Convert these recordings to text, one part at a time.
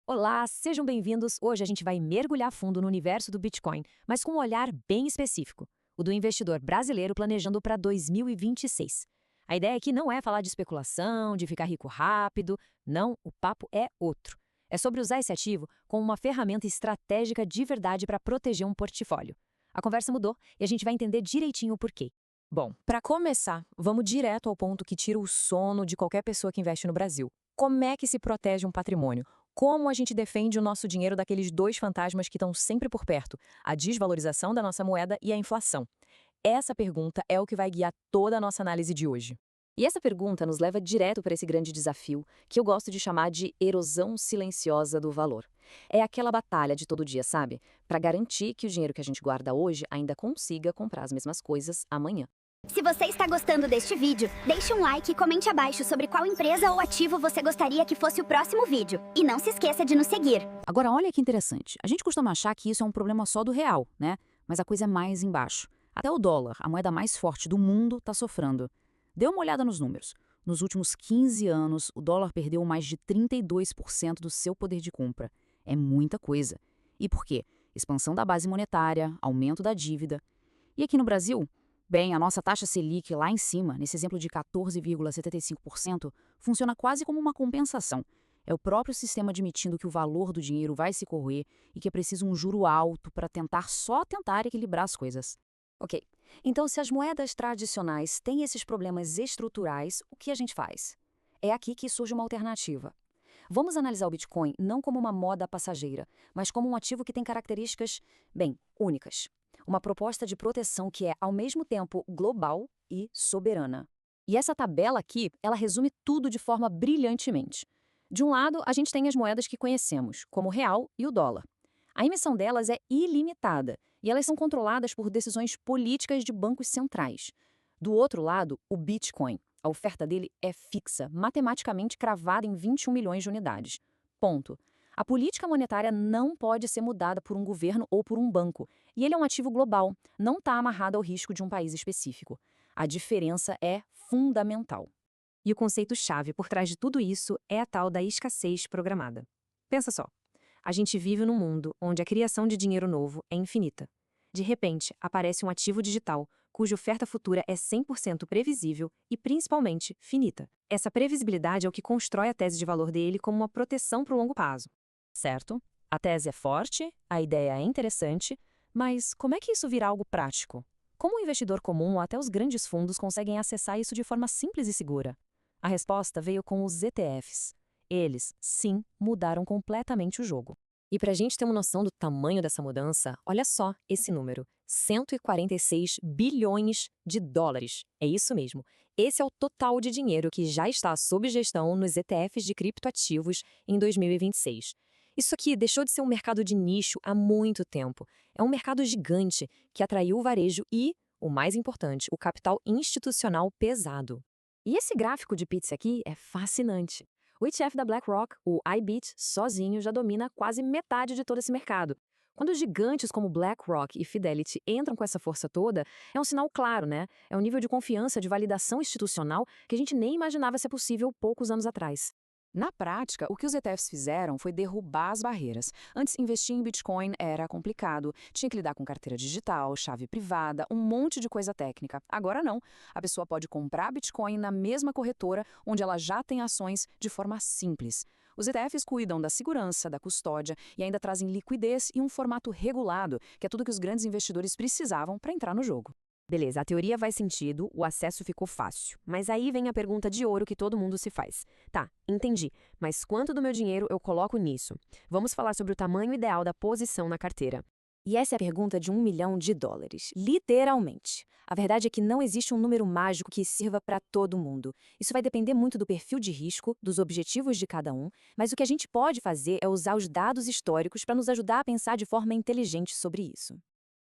Olá, sejam bem-vindos. Hoje a gente vai mergulhar fundo no universo do Bitcoin, mas com um olhar bem específico, o do investidor brasileiro planejando para 2026. A ideia aqui não é falar de especulação, de ficar rico rápido, não, o papo é outro. É sobre usar esse ativo como uma ferramenta estratégica de verdade para proteger um portfólio. A conversa mudou e a gente vai entender direitinho o porquê. Bom, para começar, vamos direto ao ponto que tira o sono de qualquer pessoa que investe no Brasil. Como é que se protege um patrimônio? Como a gente defende o nosso dinheiro daqueles dois fantasmas que estão sempre por perto, a desvalorização da nossa moeda e a inflação? Essa pergunta é o que vai guiar toda a nossa análise de hoje. E essa pergunta nos leva direto para esse grande desafio, que eu gosto de chamar de erosão silenciosa do valor. É aquela batalha de todo dia, sabe? Para garantir que o dinheiro que a gente guarda hoje ainda consiga comprar as mesmas coisas amanhã. Se você está gostando deste vídeo, deixe um like e comente abaixo sobre qual empresa ou ativo você gostaria que fosse o próximo vídeo. E não se esqueça de nos seguir. Agora, olha que interessante. A gente costuma achar que isso é um problema só do real, né? Mas a coisa é mais embaixo. Até o dólar, a moeda mais forte do mundo, está sofrendo. Dê uma olhada nos números. Nos últimos 15 anos, o dólar perdeu mais de 32% do seu poder de compra. É muita coisa. E por quê? Expansão da base monetária, aumento da dívida. E aqui no Brasil? Bem, a nossa taxa Selic lá em cima, nesse exemplo de 14,75%, funciona quase como uma compensação. É o próprio sistema admitindo que o valor do dinheiro vai se corroer e que é preciso um juro alto para só tentar equilibrar as coisas. Ok, então se as moedas tradicionais têm esses problemas estruturais, o que a gente faz? É aqui que surge uma alternativa. Vamos analisar o Bitcoin não como uma moda passageira, mas como um ativo que tem características, bem, únicas. Uma proposta de proteção que é, ao mesmo tempo, global e soberana. E essa tabela aqui, ela resume tudo de forma brilhantemente. De um lado, a gente tem as moedas que conhecemos, como o real e o dólar. A emissão delas é ilimitada e elas são controladas por decisões políticas de bancos centrais. Do outro lado, o Bitcoin. A oferta dele é fixa, matematicamente cravada em 21 milhões de unidades. Ponto. A política monetária não pode ser mudada por um governo ou por um banco, e ele é um ativo global, não está amarrado ao risco de um país específico. A diferença é fundamental. E o conceito-chave por trás de tudo isso é a tal da escassez programada. Pensa só, a gente vive num mundo onde a criação de dinheiro novo é infinita. De repente, aparece um ativo digital cuja oferta futura é 100% previsível e, principalmente, finita. Essa previsibilidade é o que constrói a tese de valor dele como uma proteção para o longo prazo. Certo? A tese é forte, a ideia é interessante, mas como é que isso vira algo prático? Como o investidor comum ou até os grandes fundos conseguem acessar isso de forma simples e segura? A resposta veio com os ETFs. Eles, sim, mudaram completamente o jogo. E para a gente ter uma noção do tamanho dessa mudança, olha só esse número: 146 bilhões de dólares. É isso mesmo. Esse é o total de dinheiro que já está sob gestão nos ETFs de criptoativos em 2026. Isso aqui deixou de ser um mercado de nicho há muito tempo. É um mercado gigante que atraiu o varejo e, o mais importante, o capital institucional pesado. E esse gráfico de pizza aqui é fascinante. O ETF da BlackRock, o IBIT, sozinho já domina quase metade de todo esse mercado. Quando gigantes como BlackRock e Fidelity entram com essa força toda, é um sinal claro, né? É um nível de confiança, de validação institucional que a gente nem imaginava ser possível poucos anos atrás. Na prática, o que os ETFs fizeram foi derrubar as barreiras. Antes, investir em Bitcoin era complicado, tinha que lidar com carteira digital, chave privada, um monte de coisa técnica. Agora não. A pessoa pode comprar Bitcoin na mesma corretora onde ela já tem ações de forma simples. Os ETFs cuidam da segurança, da custódia e ainda trazem liquidez e um formato regulado, que é tudo que os grandes investidores precisavam para entrar no jogo. Beleza, a teoria faz sentido, o acesso ficou fácil. Mas aí vem a pergunta de ouro que todo mundo se faz. Tá, entendi, mas quanto do meu dinheiro eu coloco nisso? Vamos falar sobre o tamanho ideal da posição na carteira. E essa é a pergunta de 1 milhão de dólares, literalmente. A verdade é que não existe um número mágico que sirva para todo mundo. Isso vai depender muito do perfil de risco, dos objetivos de cada um, mas o que a gente pode fazer é usar os dados históricos para nos ajudar a pensar de forma inteligente sobre isso.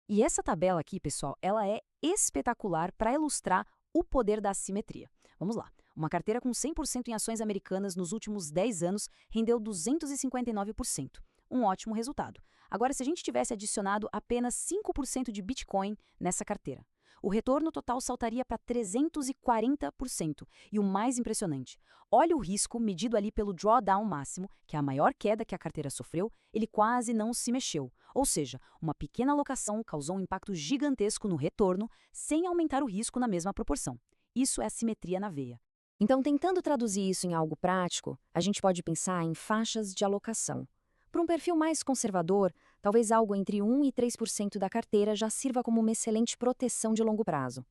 E essa tabela aqui, pessoal, ela é espetacular para ilustrar o poder da assimetria. Vamos lá. Uma carteira com 100% em ações americanas nos últimos 10 anos rendeu 259%. Um ótimo resultado. Agora, se a gente tivesse adicionado apenas 5% de Bitcoin nessa carteira, o retorno total saltaria para 340%. E o mais impressionante, olha o risco medido ali pelo drawdown máximo, que é a maior queda que a carteira sofreu, ele quase não se mexeu. Ou seja, uma pequena alocação causou um impacto gigantesco no retorno, sem aumentar o risco na mesma proporção. Isso é simetria na veia. Então, tentando traduzir isso em algo prático, a gente pode pensar em faixas de alocação. Para um perfil mais conservador, talvez algo entre 1 e 3% da carteira já sirva como uma excelente proteção de longo prazo.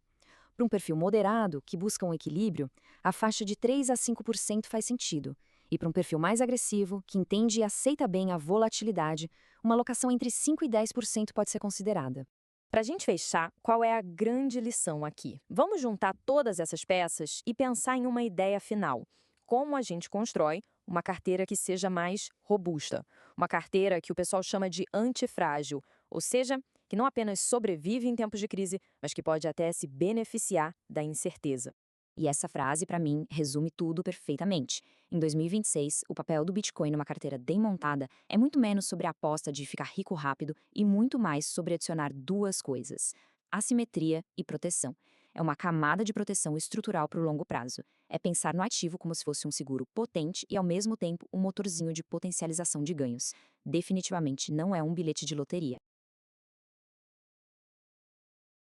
Para um perfil moderado, que busca um equilíbrio, a faixa de 3 a 5% faz sentido. E para um perfil mais agressivo, que entende e aceita bem a volatilidade, uma alocação entre 5 e 10% pode ser considerada. Para a gente fechar, qual é a grande lição aqui? Vamos juntar todas essas peças e pensar em uma ideia final. Como a gente constrói uma carteira que seja mais robusta? Uma carteira que o pessoal chama de antifrágil, ou seja, que não apenas sobrevive em tempos de crise, mas que pode até se beneficiar da incerteza. E essa frase, para mim, resume tudo perfeitamente. Em 2026, o papel do Bitcoin numa carteira bem montada é muito menos sobre a aposta de ficar rico rápido e muito mais sobre adicionar duas coisas: assimetria e proteção. É uma camada de proteção estrutural para o longo prazo. É pensar no ativo como se fosse um seguro potente e, ao mesmo tempo, um motorzinho de potencialização de ganhos. Definitivamente não é um bilhete de loteria.